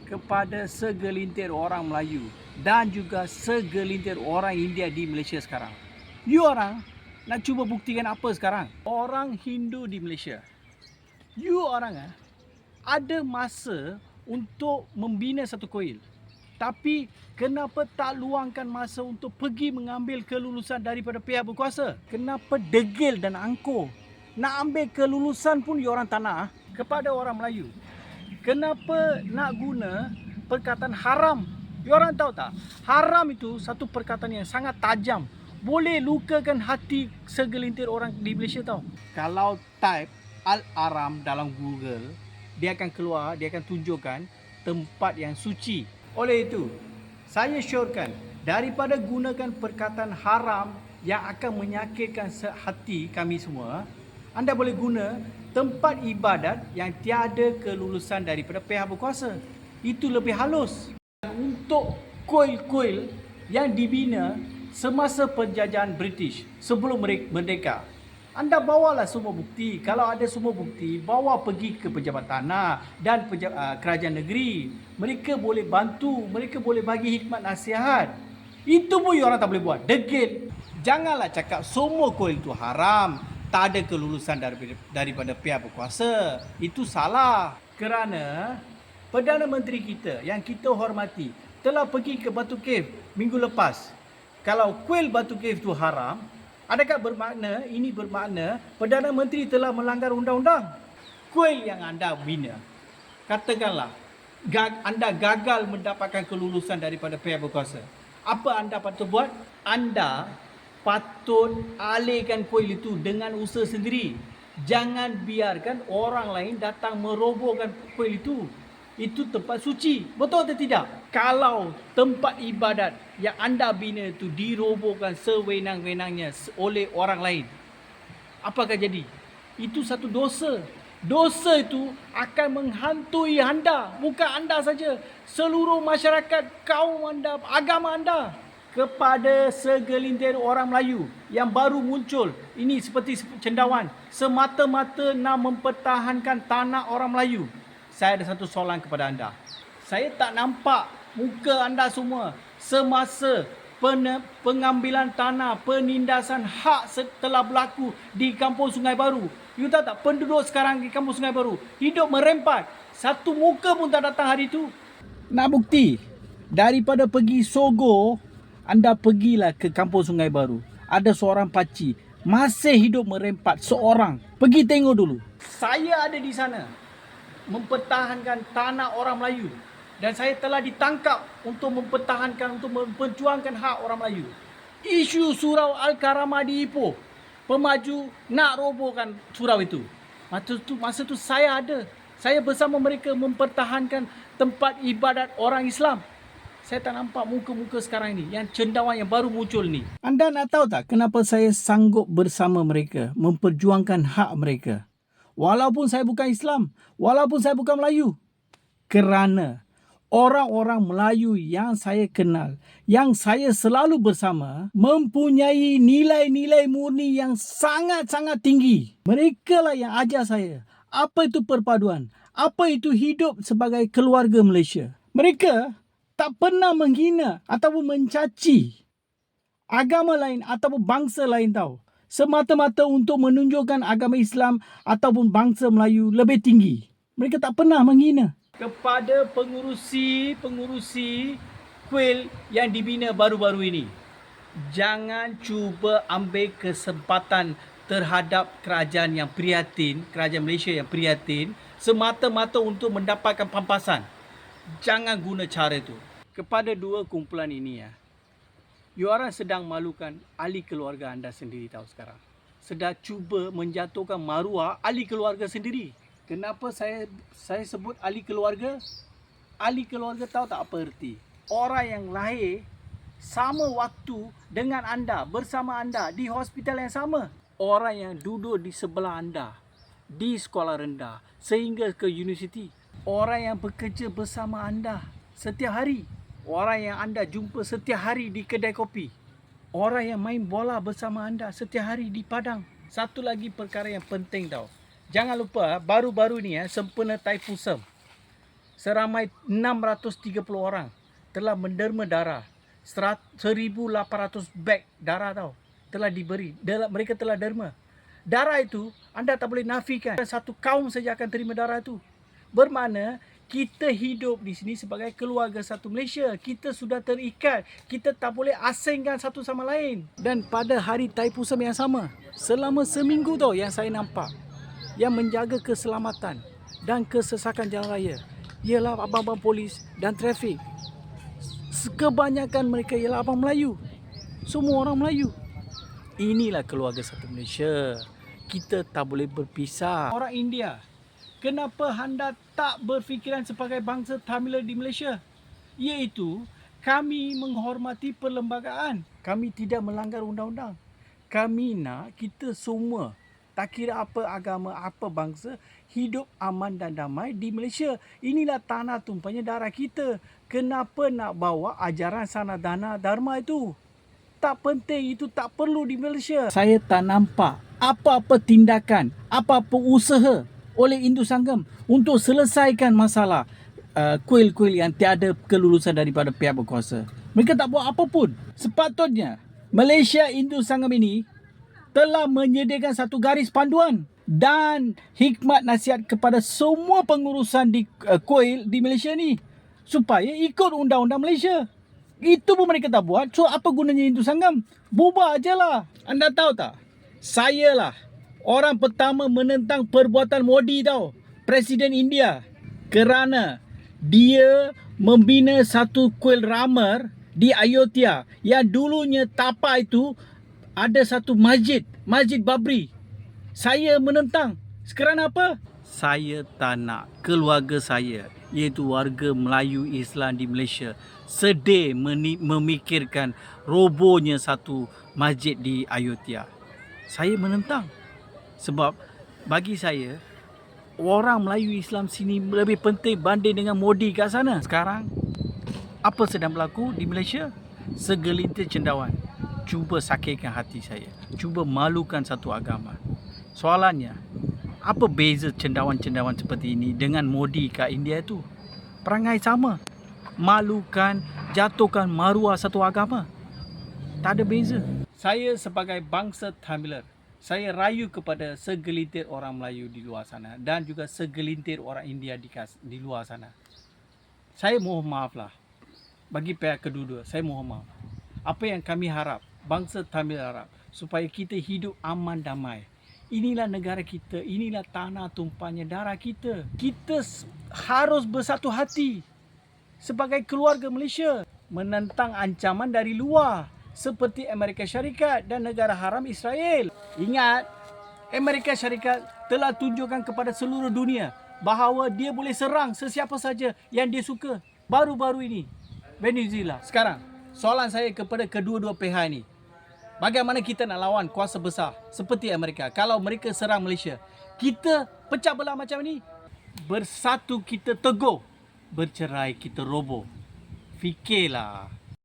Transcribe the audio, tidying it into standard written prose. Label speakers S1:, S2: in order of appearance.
S1: kepada segelintir orang Melayu dan juga segelintir orang India di Malaysia sekarang. You orang nak cuba buktikan apa sekarang? Orang Hindu di Malaysia. You orang ada masa untuk membina satu kuil. Tapi kenapa tak luangkan masa untuk pergi mengambil kelulusan daripada pihak berkuasa? Kenapa degil dan angkuh? Nak ambil kelulusan pun you orang tak nak kepada orang Melayu. Kenapa nak guna perkataan haram? You orang tahu tak? Haram itu satu perkataan yang sangat tajam. Boleh lukakan hati segelintir orang di Malaysia tahu. Kalau type Al-Aram dalam Google, dia akan keluar, dia akan tunjukkan tempat yang suci. Oleh itu, saya syorkan daripada gunakan perkataan haram yang akan menyakitkan hati kami semua, anda boleh guna tempat ibadat yang tiada kelulusan daripada pihak berkuasa. Itu lebih halus. Untuk kuil-kuil yang dibina semasa penjajahan British sebelum merdeka, anda bawalah semua bukti. Kalau ada semua bukti, bawa pergi ke pejabat tanah dan kerajaan negeri. Mereka boleh bantu, mereka boleh bagi hikmat nasihat. Itu pun orang tak boleh buat. Degil. Janganlah cakap semua kuil itu haram, tak ada kelulusan daripada pihak berkuasa. Itu salah. Kerana Perdana Menteri kita yang kita hormati telah pergi ke Batu Cave minggu lepas. Kalau kuil Batu Cave itu haram, adakah ini bermakna Perdana Menteri telah melanggar undang-undang? Kuil yang anda bina, katakanlah anda gagal mendapatkan kelulusan daripada pihak berkuasa. Apa anda patut buat? Anda patut alihkan kuil itu dengan usaha sendiri. Jangan biarkan orang lain datang merobohkan kuil itu. Itu tempat suci. Betul atau tidak? Kalau tempat ibadat yang anda bina itu dirobohkan sewenang-wenangnya oleh orang lain, apakah jadi? Itu satu dosa. Dosa itu akan menghantui anda. Bukan anda saja. Seluruh masyarakat, kaum anda, agama anda. Kepada segelintir orang Melayu yang baru muncul, ini seperti cendawan, semata-mata nak mempertahankan tanah orang Melayu. Saya ada satu soalan kepada anda. Saya tak nampak muka anda semua semasa pengambilan tanah, penindasan hak telah berlaku di Kampung Sungai Baru. You tahu tak, penduduk sekarang di Kampung Sungai Baru hidup merempat. Satu muka pun tak datang hari itu. Nak bukti? Daripada pergi Sogo, anda pergilah ke Kampung Sungai Baru. Ada seorang pakcik masih hidup merempat seorang. Pergi tengok dulu. Saya ada di sana mempertahankan tanah orang Melayu. Dan saya telah ditangkap untuk mempertahankan, untuk memperjuangkan hak orang Melayu. Isu surau Al-Karamah di Ipoh, pemaju nak robohkan surau itu. Masa tu saya ada. Saya bersama mereka mempertahankan tempat ibadat orang Islam. Saya tak nampak muka-muka sekarang ini, yang cendawan yang baru muncul ni. Anda nak tahu tak kenapa saya sanggup bersama mereka memperjuangkan hak mereka? Walaupun saya bukan Islam, walaupun saya bukan Melayu. Kerana orang-orang Melayu yang saya kenal, yang saya selalu bersama, mempunyai nilai-nilai murni yang sangat-sangat tinggi. Mereka lah yang ajar saya apa itu perpaduan, apa itu hidup sebagai keluarga Malaysia. Mereka tak pernah menghina ataupun mencaci agama lain ataupun bangsa lain tahu. Semata-mata untuk menunjukkan agama Islam ataupun bangsa Melayu lebih tinggi. Mereka tak pernah menghina. Kepada pengurusi kuil yang dibina baru-baru ini, jangan cuba ambil kesempatan terhadap kerajaan yang prihatin, kerajaan Malaysia yang prihatin, semata-mata untuk mendapatkan pampasan. Jangan guna cara itu. Kepada dua kumpulan ini you orang sedang malukan ahli keluarga anda sendiri tahu sekarang. Sedang cuba menjatuhkan maruah ahli keluarga sendiri. Kenapa saya sebut ahli keluarga? Ahli keluarga tahu tak apa erti? Orang yang lahir sama waktu dengan anda, bersama anda, di hospital yang sama. Orang yang duduk di sebelah anda, di sekolah rendah, sehingga ke universiti. Orang yang bekerja bersama anda setiap hari. Orang yang anda jumpa setiap hari di kedai kopi. Orang yang main bola bersama anda setiap hari di padang. Satu lagi perkara yang penting tahu. Jangan lupa baru-baru ni sempena Taifun Sem. seramai 630 orang telah menderma darah. 1,800 beg darah tau telah diberi. Mereka telah derma. Darah itu anda tak boleh nafikan. Satu kaum saja akan terima darah itu. Bermakna kita hidup di sini sebagai keluarga satu Malaysia. Kita sudah terikat. Kita tak boleh asingkan satu sama lain. Dan pada hari Thaipusam yang sama, selama seminggu tau yang saya nampak, yang menjaga keselamatan dan kesesakan jalan raya ialah abang-abang polis dan trafik. Kebanyakan mereka ialah abang Melayu. Semua orang Melayu. Inilah keluarga satu Malaysia. Kita tak boleh berpisah. Orang India, kenapa anda tak berfikiran sebagai bangsa Tamiler di Malaysia? Iaitu, kami menghormati perlembagaan. Kami tidak melanggar undang-undang. Kami nak kita semua, tak kira apa agama, apa bangsa, hidup aman dan damai di Malaysia. Inilah tanah tumpahnya darah kita. Kenapa nak bawa ajaran Sanadana Dharma itu? Tak penting, itu tak perlu di Malaysia. Saya tak nampak apa-apa tindakan, apa-apa usaha oleh Hindu Sanggam untuk selesaikan masalah kuil-kuil yang tiada kelulusan daripada pihak berkuasa. Mereka tak buat apa pun. Sepatutnya Malaysia Hindu Sanggam ini telah menyediakan satu garis panduan dan hikmat nasihat kepada semua pengurusan di kuil di Malaysia ni supaya ikut undang-undang Malaysia. Itu pun mereka tak buat. So apa gunanya Hindu Sanggam? Bubar je lah. Anda tahu tak? Saya lah orang pertama menentang perbuatan Modi tau, Presiden India, kerana dia membina satu kuil Ramar di Ayodhya yang dulunya tapak itu ada satu masjid, Masjid Babri. Saya menentang. Kerana apa? Saya tak nak keluarga saya, iaitu warga Melayu Islam di Malaysia, sedih memikirkan robohnya satu masjid di Ayodhya. Saya menentang. Sebab bagi saya, orang Melayu Islam sini lebih penting banding dengan Modi kat sana. Sekarang, apa sedang berlaku di Malaysia? Segelintir cendawan cuba sakitkan hati saya, cuba malukan satu agama. Soalannya, apa beza cendawan-cendawan seperti ini dengan Modi kat India tu? Perangai sama. Malukan, jatuhkan maruah satu agama. Tak ada beza. Saya sebagai bangsa Tamiler, saya rayu kepada segelintir orang Melayu di luar sana dan juga segelintir orang India di luar sana. Saya mohon maaf lah. Bagi pihak kedua-dua, saya mohon maaf. Apa yang kami harap, bangsa Tamil harap, supaya kita hidup aman damai. Inilah negara kita, inilah tanah tumpahnya darah kita. Kita harus bersatu hati sebagai keluarga Malaysia menentang ancaman dari luar seperti Amerika Syarikat dan negara haram Israel. Ingat, Amerika Syarikat telah tunjukkan kepada seluruh dunia bahawa dia boleh serang sesiapa saja yang dia suka. Baru-baru ini, Venezuela. Sekarang, soalan saya kepada kedua-dua pihak ini. Bagaimana kita nak lawan kuasa besar seperti Amerika? Kalau mereka serang Malaysia, kita pecah belah macam ni. Bersatu kita teguh, bercerai kita roboh. Fikirlah.